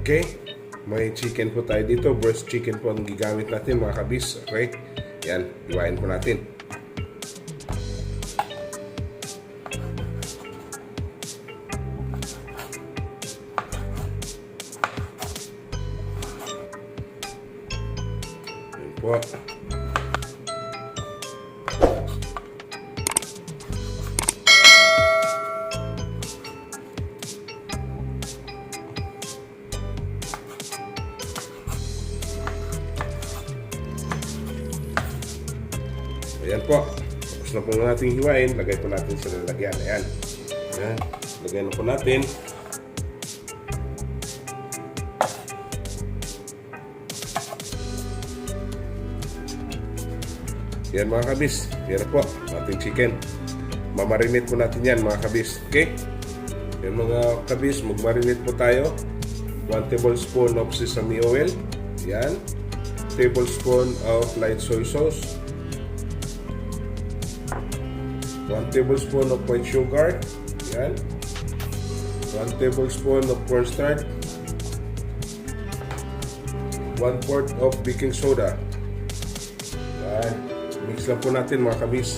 Okay? May chicken po tayo dito. Breast chicken po ang gigamit natin mga kabis. Okay? Yan. Iwain po natin. Yan po. Ayan po. Tapos na po natin hiwain. Lagay po natin sa lalagyan. Ayan. Ayan. Lagay na po natin. Ayan mga kabis. Ayan po. Ating chicken. Mamarinate po natin yan mga kabis. Okay? Ayan mga kabis. Magmarinate po tayo. 1 tablespoon of sesame oil. Ayan. Tablespoon of light soy sauce. 1 tablespoon of white sugar. Yan. 1 tablespoon of cornstarch. 1/4 of baking soda. Yan. Mix lang po natin mga kabis.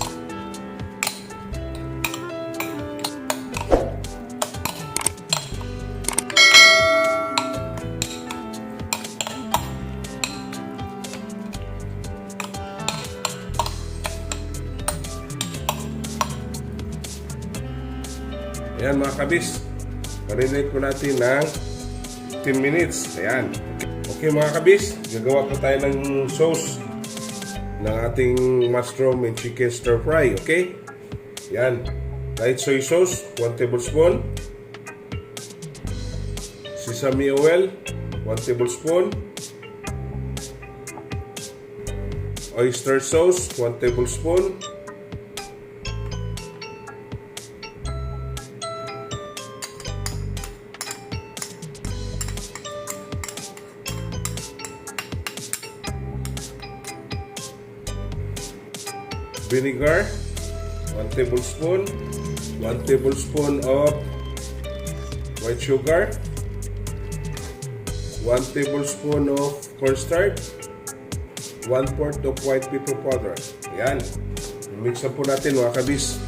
Ayan mga kabis, marinate po natin ng 10 minutes. Ayan. Okay mga kabis, gagawa po tayo ng sauce ng ating mushroom and chicken stir fry. Okay? Ayan. Light soy sauce, 1 tablespoon. Sesame oil, 1 tablespoon. Oyster sauce, 1 tablespoon. Vinegar, 1 tablespoon. 1 tablespoon of white sugar. 1 tablespoon of cornstarch. 1/4 of white pepper powder. Ayan. Mix na po natin mga kabis.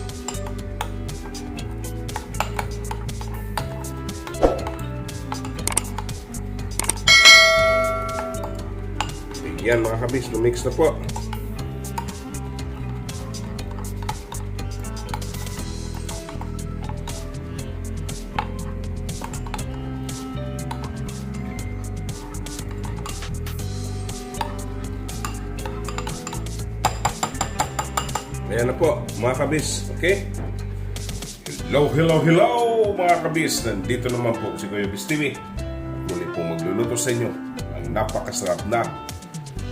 Ayan mga kabis, mix na po. Ayan na po, mga kabis. Okay? Hello mga kabis. Nandito naman po si Kuya Bis TV. Muli pong magluluto sa inyo ang napakasarap na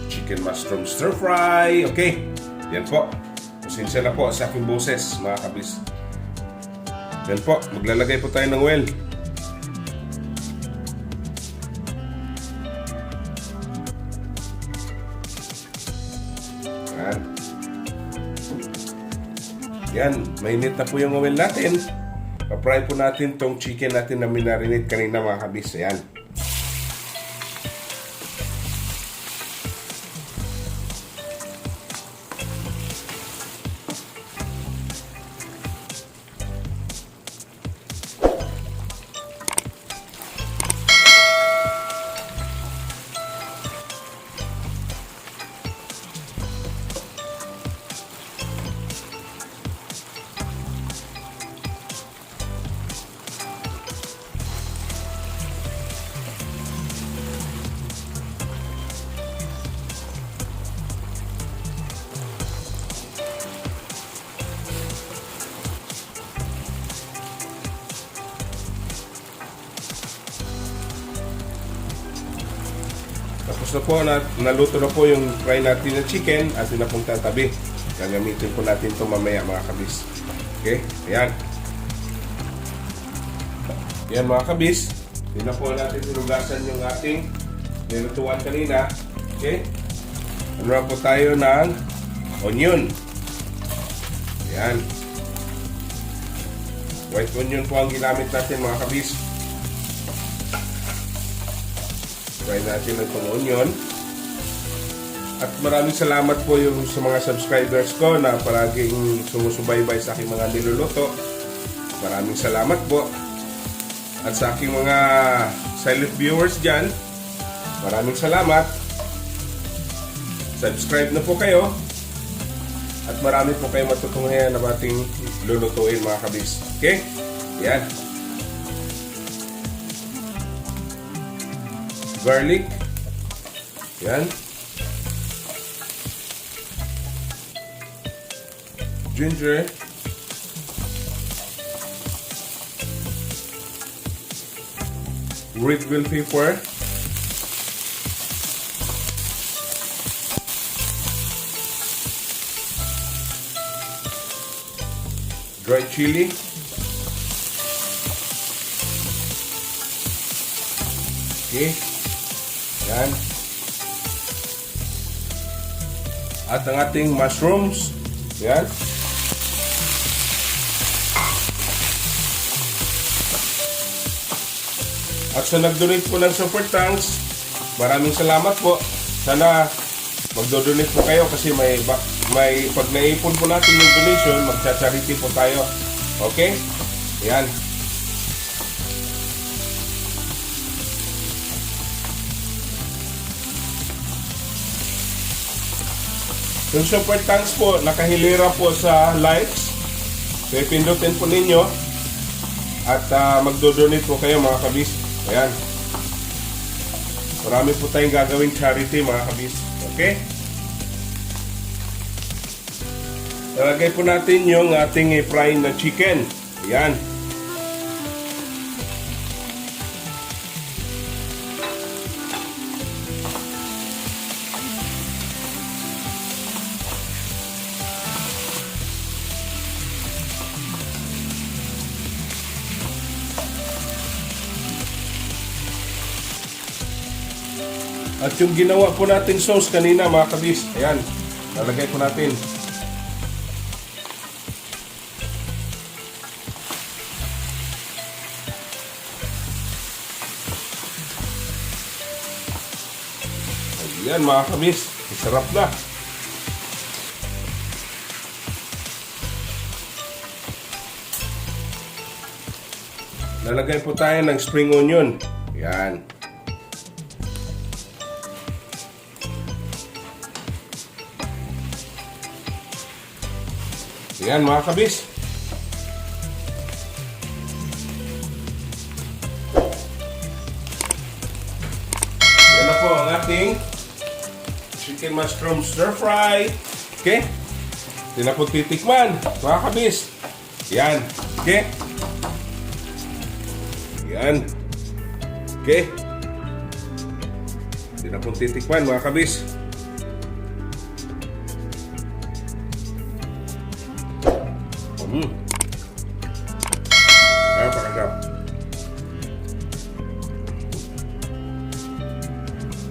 chicken mushroom stir fry. Okay? Yan po. Pasensya na po sa aking boses, mga kabis. Yan po, maglalagay po tayo ng oil. Yan. Yan, mainit na po yung oil natin. Pa-fry po natin tong chicken natin na minarinate kanina mga kabis. Ayan. Tapos na po, naluto na po yung fry natin na chicken at yun na pong tatabi. Gagamitin po natin ito mamaya mga kabis. Okay, ayan. Ayan mga kabis. Yun na po natin sinugasan yung ating nilutuan kanina. Okay. Ano na po tayo ng onion. Ayan. White onion po ang ginamit natin mga kabis. Fry natin itong onion. At maraming salamat po yung sa mga subscribers ko na palaging sumusubaybay sa aking mga niluluto. Maraming salamat po. At sa aking mga silent viewers dyan, maraming salamat. Subscribe na po kayo. At marami po kayo matutunan na ating lulutuin mga kabis. Okay? Yan. Garlic. Yan. Ginger. Red bell pepper. Dry chili. Okay. Yan. At ang ating mushrooms. Yan. At sa nag-donate po ng super thanks, maraming salamat po. Sana magdo-donate po kayo kasi may pag naipon po natin yung donation, magcha-charity po tayo. Okay? Yan. Yung super thanks po, nakahilera po sa likes. So, ipindutin po ninyo. At magdo-donate po kayo mga kabis. Ayan. Marami po tayong gagawing charity mga kabis. Okay? Lalagay po natin yung ating fry na chicken. Ayan. At yung ginawa po nating sauce kanina mga kabis, ayan, lalagay po natin. Ayan mga kabis, sarap na. Lalagay po tayo ng spring onion. Ayan. Ayan mga kabis. Yan na po ang ating chicken mushroom stir fry. Okay? Hindi na po titikman mga kabis. Yan. Okay? Yan. Okay? Hindi na po titikman mga kabis. Napakasarap.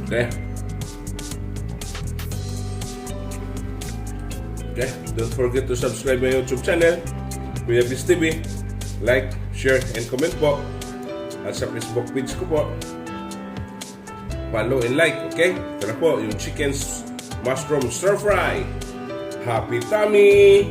Okay. Okay. Don't forget to subscribe my YouTube channel, Kuya Bis TV. Like, share, and comment po. At sa Facebook page ko po, follow and like. Okay? Ito na po yung chicken mushroom stir fry. Happy tummy!